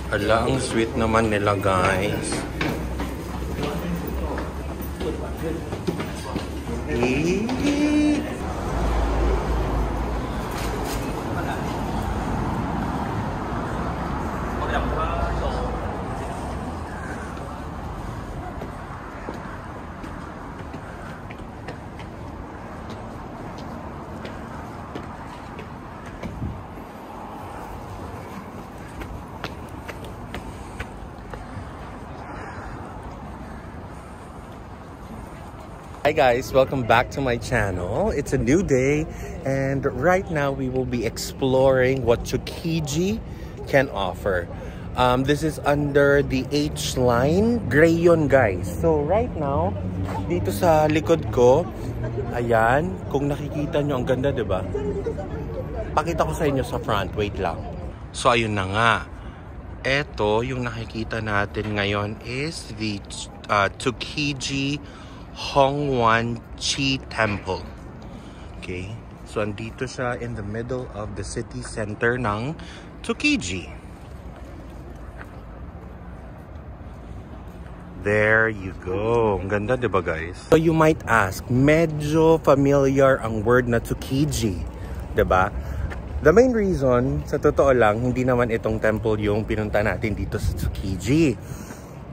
Hala, ang sweet naman nila, guys. Hi guys, welcome back to my channel. It's a new day and right now we will be exploring what Tsukiji can offer. This is under the H line, Grayon guys. So right now, dito sa likod ko, ayan, kung nakikita nyo, ang ganda, diba? Pakita ko sa inyo sa front, wait lang. So ayun na nga. Eto, yung nakikita natin ngayon is the Tsukiji Hongwan Chi Temple. Okay, so andito siya in the middle of the city center ng Tsukiji. There you go. Ang ganda, diba guys? So you might ask, medyo familiar ang word na Tsukiji, diba? The main reason, sa totoo lang, hindi naman itong temple yung pinunta natin dito sa Tsukiji.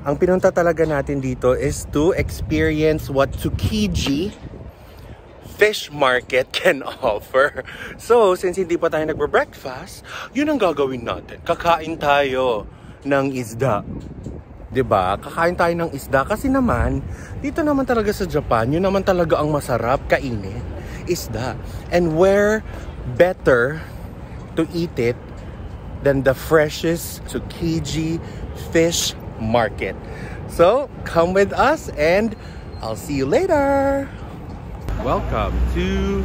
Ang pinunta talaga natin dito is to experience what Tsukiji Fish Market can offer. So, since hindi pa tayo nagbe-breakfast, yun ang gagawin natin. Kakain tayo ng isda. 'Di ba? Kakain tayo ng isda kasi naman, dito naman talaga sa Japan, yun naman talaga ang masarap kainin. Isda. And where better to eat it than the freshest Tsukiji Fish Market. So come with us and I'll see you later. Welcome to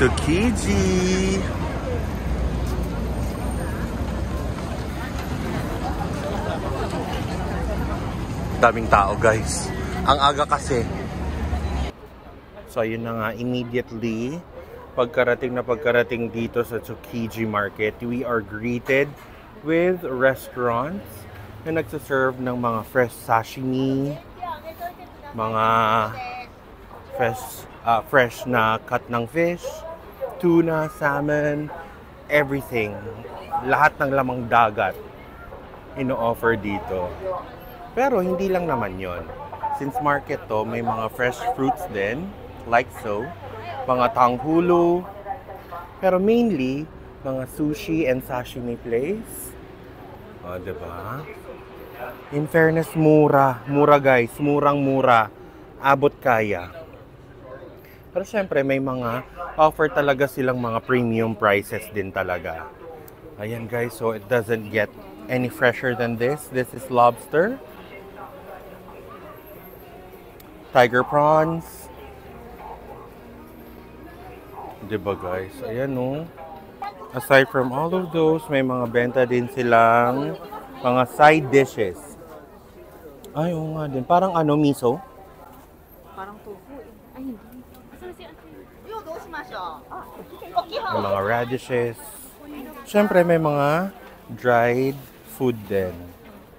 Tsukiji. Daming tao guys. Ang aga kasi. So ayun na nga, immediately pagkarating dito sa Tsukiji Market, we are greeted with restaurants na nagsaserve ng mga fresh sashimi, mga fresh na cut ng fish, tuna, salmon, everything. Lahat ng lamang dagat ino-offer dito. Pero hindi lang naman yon. Since market to, may mga fresh fruits din, like so, mga tanghulo, pero mainly, mga sushi and sashimi place. O, diba? In fairness, mura. Mura guys. Murang-mura. Abot kaya. Pero syempre, may mga offer talaga silang mga premium prices din talaga. Ayan guys, so it doesn't get any fresher than this. This is lobster. Tiger prawns. Diba guys? Ayan o. Aside from all of those, may mga benta din silang mga side dishes. Ay, oo nga din. Parang ano, miso? Parang tofu eh. Ay, hindi. May mga radishes. Siyempre, may mga dried food din.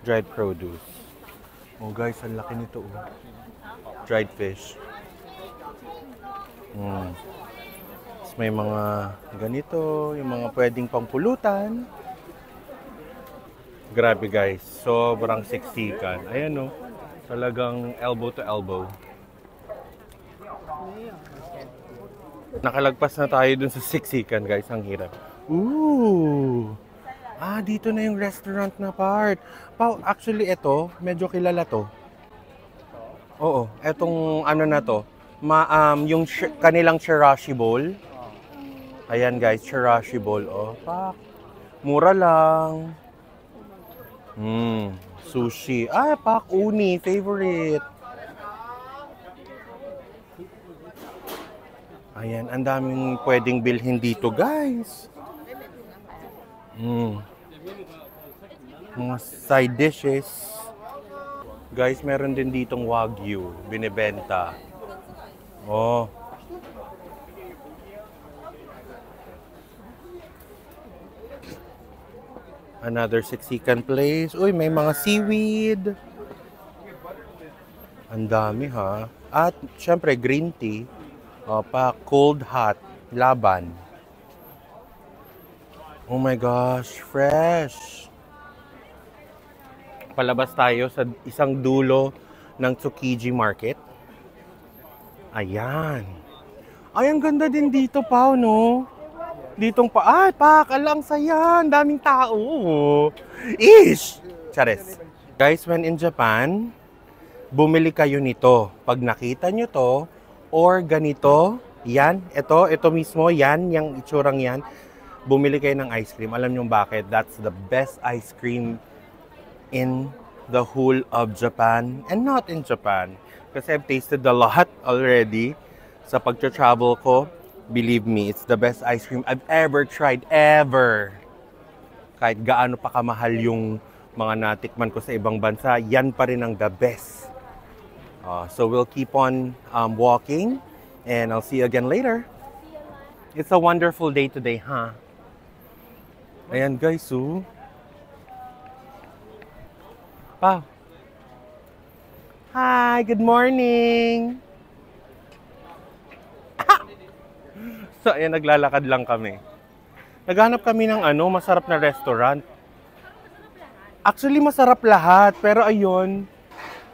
Dried produce. Oh guys, ang laki nito. Oh. Dried fish. May mga ganito, yung mga pwedeng pangpulutan. Grabe guys, sobrang siksikan. Ayan o, talagang elbow to elbow. Nakalagpas na tayo dun sa siksikan guys, ang hirap. Ooh! Ah, dito na yung restaurant na part. Actually ito, medyo kilala to. Oo, etong ano na to. Yung kanilang chirashi bowl. Ayan guys, chirashi bowl. Oh, pak. Mura lang. Sushi. Ah, pak uni. Favorite. Ayan, ang daming pwedeng bilhin dito guys. Mga side dishes. Guys, meron din ditong wagyu. Binibenta. Oh. Another Siksikan place. Uy, may mga seaweed. Ang dami ha. At syempre green tea. O, pa cold hot. Laban. Oh my gosh, fresh. Palabas tayo sa isang dulo ng Tsukiji Market. Ayan. Ay, ang ganda din dito, Pao, no? Ditong pa. Ay, pak, alang saya. Ang daming tao. Ish! Chares. Guys, when in Japan, bumili kayo nito. Pag nakita nyo to, or ganito, yan, ito mismo, yan, yung itsurang yan, bumili kayo ng ice cream. Alam nyo bakit? That's the best ice cream in the whole of Japan. And not in Japan. Kasi I've tasted a lot already sa pagtra-travel ko. Believe me, it's the best ice cream I've ever tried, ever. Kahit gaano pa kamahal yung mga natikman ko sa ibang bansa, yan pa rin ang the best. So we'll keep on walking, and I'll see you again later. It's a wonderful day today, huh? Ayan guys, Wow. Hi, good morning. So, ayan, naglalakad lang kami. Naghanap kami ng masarap na restaurant. Actually, masarap lahat. Pero ayun,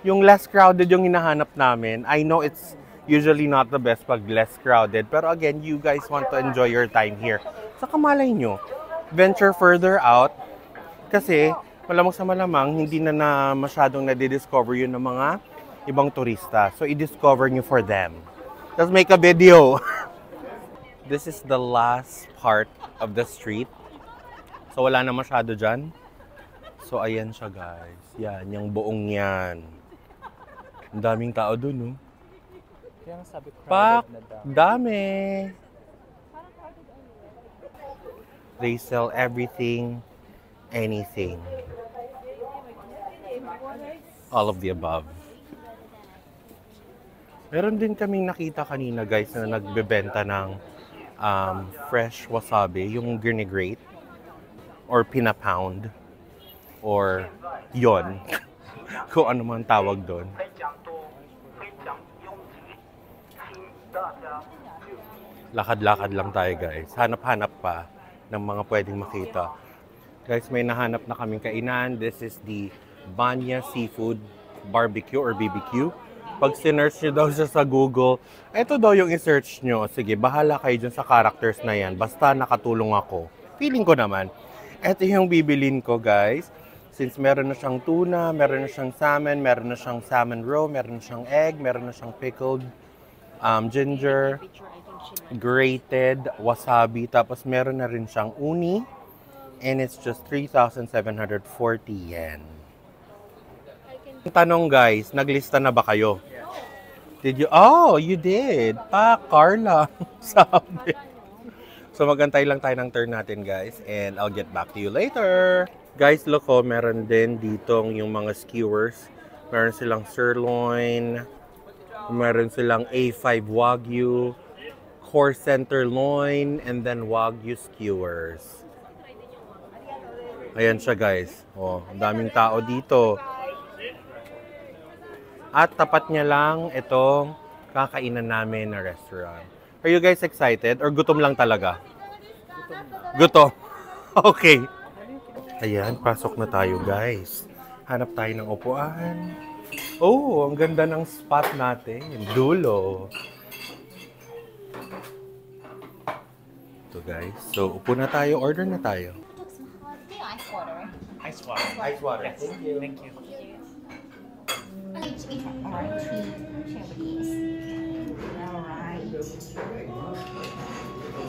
yung less crowded yung hinahanap namin. I know it's usually not the best pag less crowded. Pero again, you guys want to enjoy your time here. Saka malay nyo, venture further out. Kasi, malamang sa malamang, hindi na masyadong nadidiscover yun ng mga ibang turista. So, i-discover nyo for them. Let's make a video. This is the last part of the street. So, wala na masyado dyan. So, ayan siya, guys. Yan, yung buong yan. Ang daming tao dun, no? Kaya sabi ko, Pak! Dami! They sell everything, anything. All of the above. Meron din kaming nakita kanina, guys, na nagbebenta ng fresh wasabi, yung ginigrate or pinapound or yon kung ano man tawag doon. Lakad-lakad lang tayo, guys. Hanap-hanap pa ng mga pwedeng makita. Guys, may nahanap na kaming kainan. This is the Banya Seafood Barbecue or BBQ. Pag sinearch nyo daw siya sa Google, ito daw yung i-search nyo. Sige, bahala kayo dyan sa characters na yan. Basta nakatulong ako. Feeling ko naman. Ito yung bibilin ko, guys. Since meron na siyang tuna, meron na siyang salmon, meron na siyang salmon roe, meron na siyang egg, meron na siyang pickled ginger, grated wasabi, tapos meron na rin siyang uni. And it's just 3,740 yen. Tanong, guys, naglista na ba kayo? Did you? Oh, you did. Pa, Carla. Sabi. So, magantay lang tayo ng turn natin, guys. And I'll get back to you later. Guys, look, meron din ditong yung mga skewers. Meron silang sirloin. Meron silang A5 Wagyu. Core center loin. And then Wagyu skewers. Ayan siya, guys. Oh, ang daming tao dito. At tapat niya lang itong kakainan namin na restaurant. Are you guys excited? Or gutom lang talaga? Gutom. Okay. Ayan, pasok na tayo, guys. Hanap tayo ng upuan. Oh, ang ganda ng spot natin. Dulo. Ito, guys. So, upo na tayo. Order na tayo. Ice water. Ice water. Ice water. Yes. Thank you. Thank you.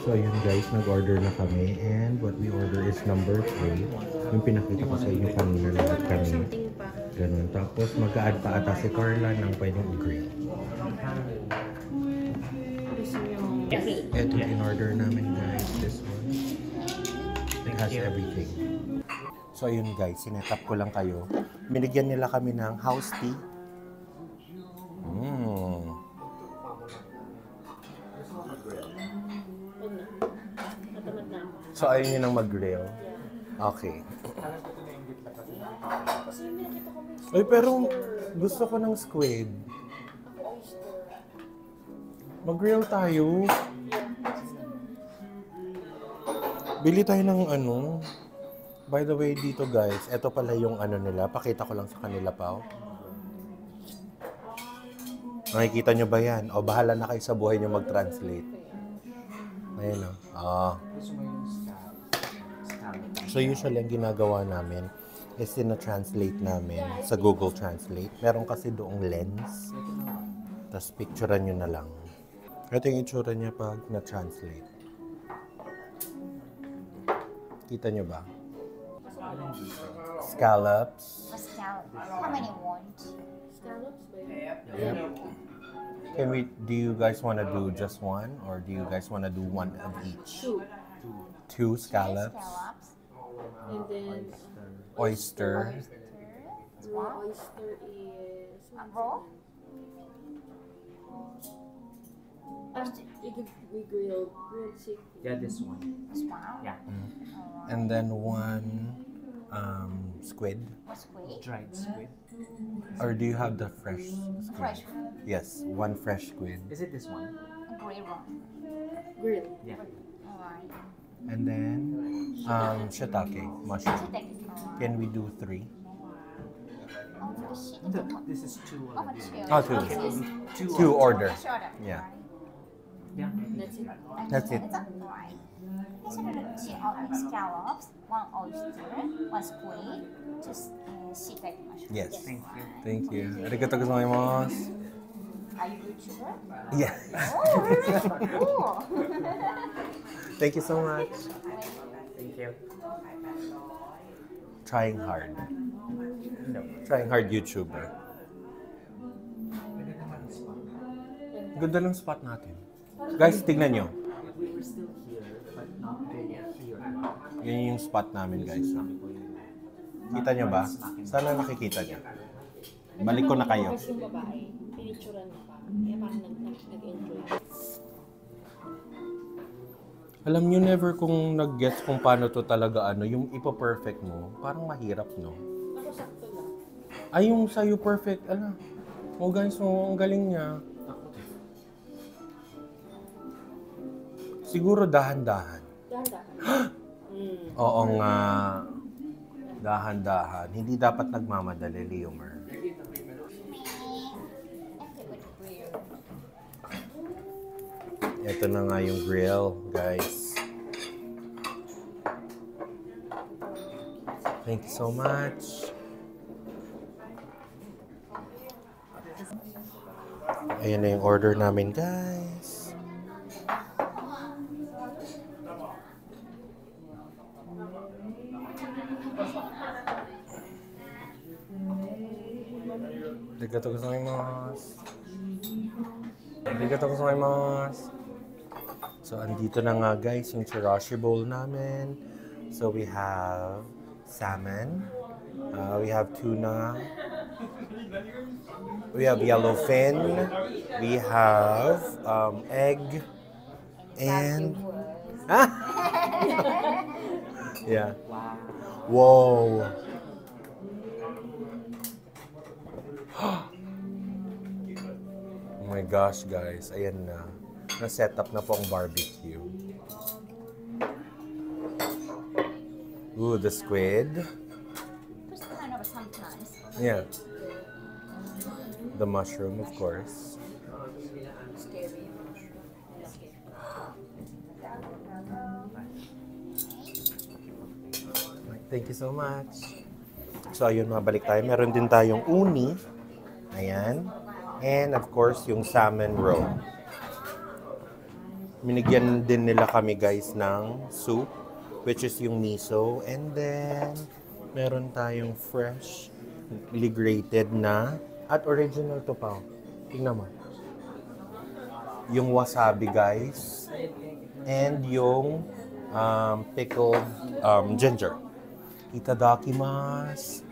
So yun, guys, nag-order na kami and what we order is number 3. Yung pinakita ko sa inyo kanina, lahat kami. Ganun. Tapos mag-a-add pa ata si Carla ng pwedeng i-grill. Ito yung in-order namin, guys. This one. It has everything. So yun, guys, sinetap ko lang kayo. Binigyan nila kami ng house tea. So, ayaw nyo nang mag-grill? Okay. Ay, pero gusto ko ng squid. Mag-grill tayo. Bili tayo ng ano. By the way, dito guys, eto pala yung ano nila. Pakita ko lang sa kanila pa. Nakikita nyo ba yan? O bahala na kayo sa buhay nyo mag-translate. Ayun o. So usually ang ginagawa namin is na-translate namin sa Google Translate. Meron kasi doong lens. Tapos picturean nyo na lang. Ito yung itsura niya pag na-translate. Kita nyo ba? Scallops. How many want? Yep. Do you guys want to do just one? Or do you guys want to do one of each? Two scallops. And then Oyster. raw oyster is Raw? we grilled chicken. Yeah, this one. This one? Yeah. And then one squid. What's squid? Dried squid. Or do you have the fresh squid? Fresh. Yes, one fresh squid. Is it this one? Grey one. Grill. Yeah. Alright. And then shiitake mushroom. Take it. Alright. Can we do 3? Oh, the shit. No, this is two Oh, already. two. Oh, two. Oh, this is Two order. shorter. Yeah. Yeah. That's it. That's it. Right. This one two scallops, one oyster, one squid, just shiitake mushroom. Yes. Thank you. Thank you. Arigatou gozaimasu. Are you YouTuber? Yeah. Oh, really? Cool. Thank you so much. Thank you. Trying hard. No. Trying hard YouTuber. Ganda ng spot natin. Guys, tignan nyo. We were still here, but not really here. Yan yung spot namin, guys. Kita nyo ba? Sana nakikita nyo. Balik ko na kayo. Tapos yung babae, pinicturan na pa. Kaya parang nag-enjoy. Alam nyo, never kung nag-gets kung paano to talaga yung ipa-perfect mo, parang mahirap, no? Ako sakto lang. Ay, yung sa'yo perfect, Oh guys, ang galing niya. Siguro dahan-dahan. Dahan-dahan. Oo nga. Dahan-dahan. Hindi dapat nagmamadali, Leomer. Ito na nga yung grill, guys. Thank you so much. Ayan na yung order namin, guys. Arigatou gozaimasu. Arigatou gozaimasu. So, andito na nga guys yung chirashi bowl namin. So, we have salmon. We have tuna. We have yellowfin. We have egg. And... yeah. Wow. Oh my gosh, guys. Ayan na. Na-set up na po ang barbecue. Ooh, the squid. Just kind of sometimes. Yeah. The mushroom, of course. Scary. Thank you so much. So, ayun, mabalik tayo. Meron din tayong uni. Ayan. And, of course, yung salmon roe. Minigyan din nila kami, guys, ng soup, which is yung miso. And then, meron tayong freshly grated na, at original to pa. Tingnan mo. Yung wasabi, guys. And yung pickled ginger. Itadakimasu.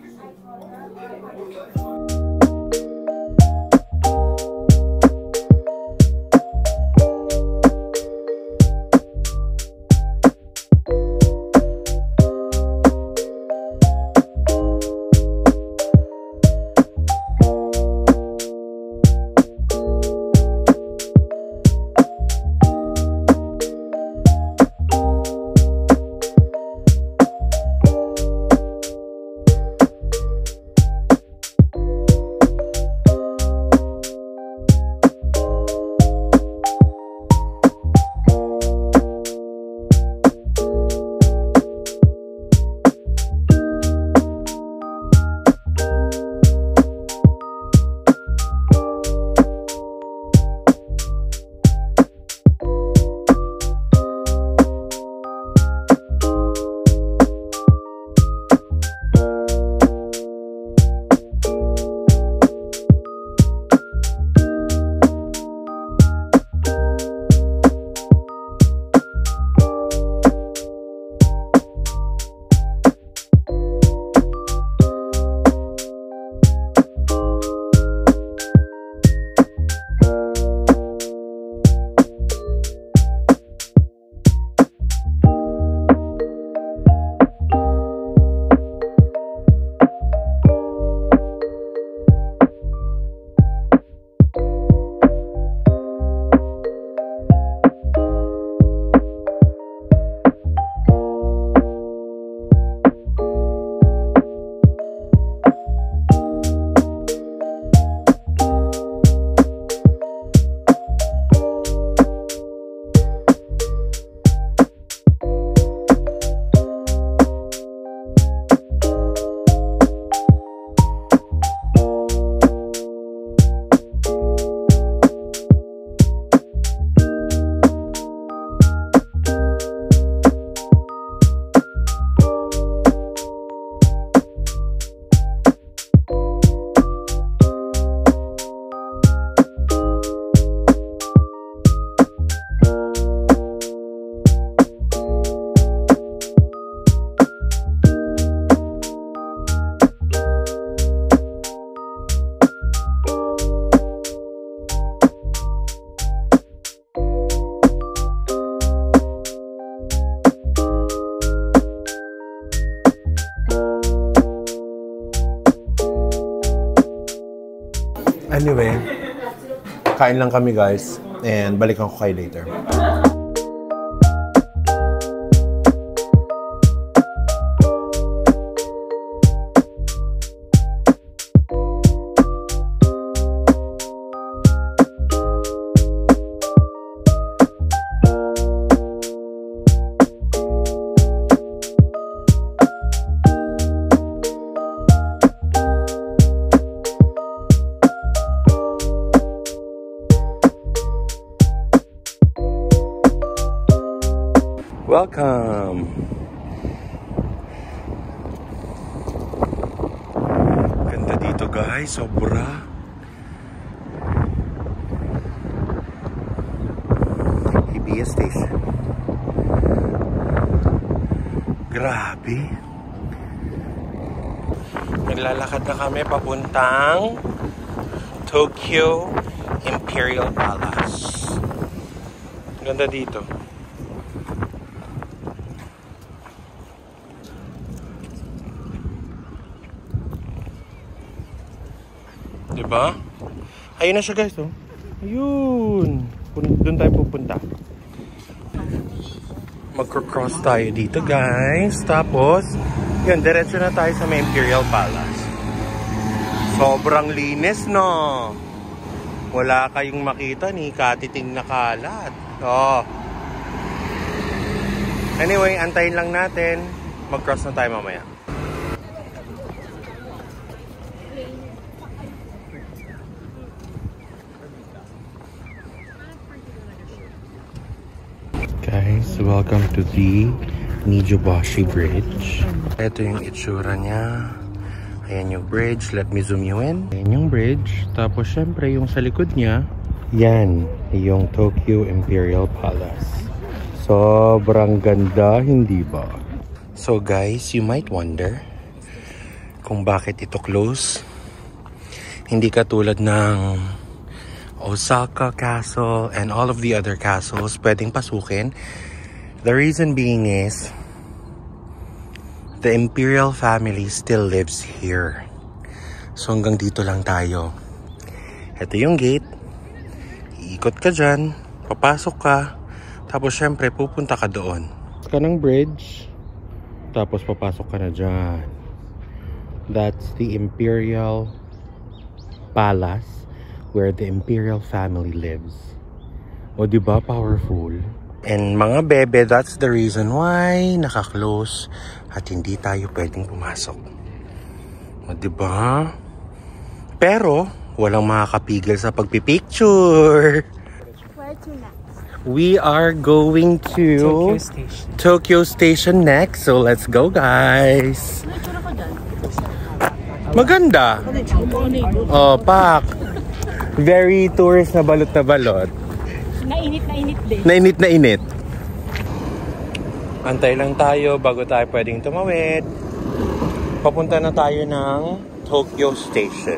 Anyway, kain lang kami guys. And balikan ko kayo later. Welcome! Ganda dito guys, sobra. Hibiya Station. Grabe. Naglalakad na kami papuntang Tokyo Imperial Palace. Ganda dito. Diba? Ayun na siya guys, oh. Ayun. Doon tayo pupunta. Magko-cross tayo dito guys. Tapos, yun, diretso na tayo sa may Imperial Palace. Sobrang linis, no? Wala kayong makita ni katiting na kalat. Oh. Anyway, antayin lang natin. Mag-cross na tayo mamaya. Guys, welcome to the Nijubashi Bridge. Ito yung itsura niya. Ayan yung bridge. Let me zoom you in. Ayan yung bridge. Tapos syempre yung sa likod niya, yan yung Tokyo Imperial Palace. Sobrang ganda, hindi ba? So guys, you might wonder kung bakit ito close. Hindi katulad ng Osaka Castle and all of the other castles pwedeng pasukin. The reason being is the imperial family still lives here. So hanggang dito lang tayo. Ito yung gate. Iikot ka dyan. Papasok ka. Tapos syempre pupunta ka doon. Ka ng bridge. Tapos papasok ka na dyan. That's the Imperial Palace where the imperial family lives. O diba, powerful? And mga bebe, that's the reason why naka-close at hindi tayo pwedeng pumasok. O diba? Pero walang makakapigil sa pagpipicture. Where to next? We are going to Tokyo Station next. So let's go guys. Maganda. Oh, pak. Very tourist na balot na balot. Nainit din. Nainit na init. Antay lang tayo bago tayo pwedeng tumawid. Papunta na tayo ng Tokyo Station.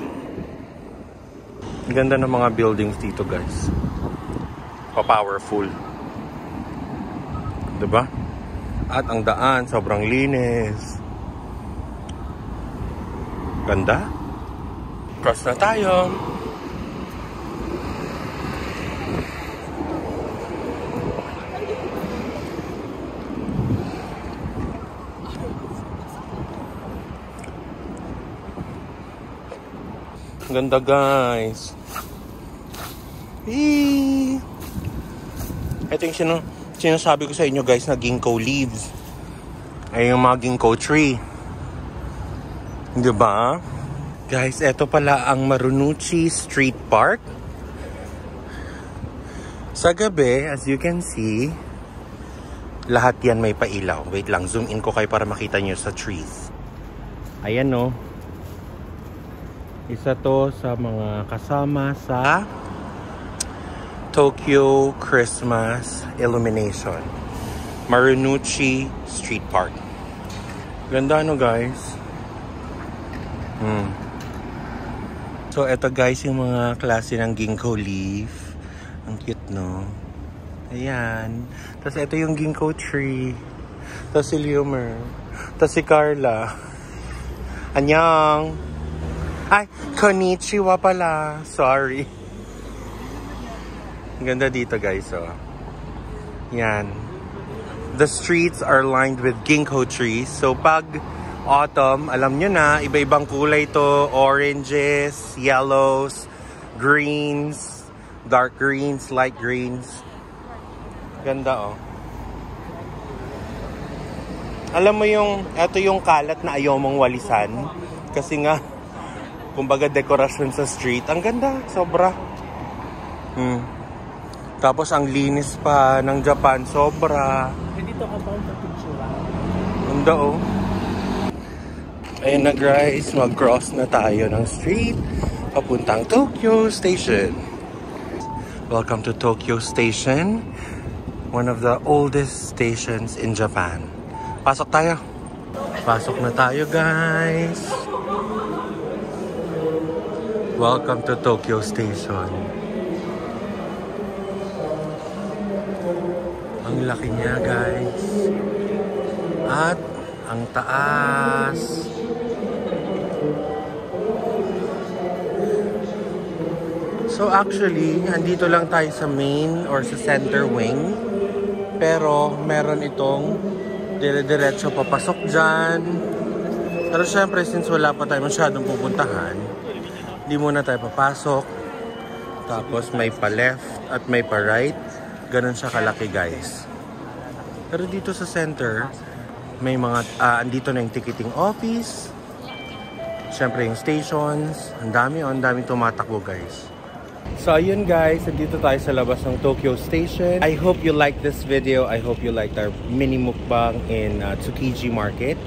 Ganda ng mga buildings dito guys. Pa-powerful. Diba? At ang daan sobrang linis. Ganda. Cross na tayo. Ganda guys. Eee! Ito yung sinasabi ko sa inyo guys na ginkgo leaves. Ay yung mga ginkgo tree. Diba? Guys, ito pala ang Marunouchi Street Park. Sa gabi, as you can see, lahat yan may pailaw. Wait lang, zoom in ko kayo para makita nyo sa trees. Ayan no. Isa to sa mga kasama sa Tokyo Christmas Illumination. Marunouchi Street Park. Ganda no guys. So eto guys yung mga klase ng ginkgo leaf. Ang cute no. Ayan. Tapos ito yung ginkgo tree. Tapos si Liumer. Tapos si Carla. Annyeong. Ay, konnichiwa pala. Sorry. Ang ganda dito guys, oh. Yan. The streets are lined with ginkgo trees. So pag autumn, alam nyo na, iba-ibang kulay to. Oranges, yellows, greens, dark greens, light greens. Ganda, oh. Alam mo yung, eto yung kalat na ayaw mong walisan. Kasi nga, kumbaga dekorasyon sa street. Ang ganda, sobra. Tapos ang linis pa ng Japan, sobra. Dito ka ba sa picture? Ganda, oh. Ayun na guys, mag-cross na tayo ng street papuntang Tokyo Station. Welcome to Tokyo Station, one of the oldest stations in Japan. Pasok tayo. Pasok na tayo guys. Welcome to Tokyo Station. Ang laki niya guys. At ang taas. So actually, andito lang tayo sa main or sa center wing. Pero meron itong dire-diretso papasok dyan. Pero syempre, since wala pa tayo masyadong pupuntahan, hindi muna tayo papasok. Tapos may pa-left at may pa-right. Ganun siya kalaki guys. Pero dito sa center, may mga, andito na yung ticketing office. Syempre yung stations. Ang dami tumatakbo guys. So ayun guys, nandito tayo sa labas ng Tokyo Station. I hope you like this video. I hope you liked our mini mukbang in Tsukiji Market.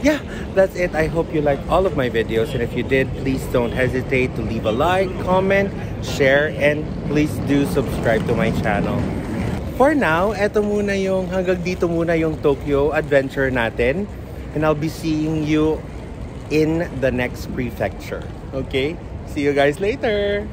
Yeah, that's it. I hope you liked all of my videos. And if you did, please don't hesitate to leave a like, comment, share, and please do subscribe to my channel. For now, eto muna yung, hanggang dito muna yung Tokyo adventure natin. And I'll be seeing you in the next prefecture. Okay? See you guys later!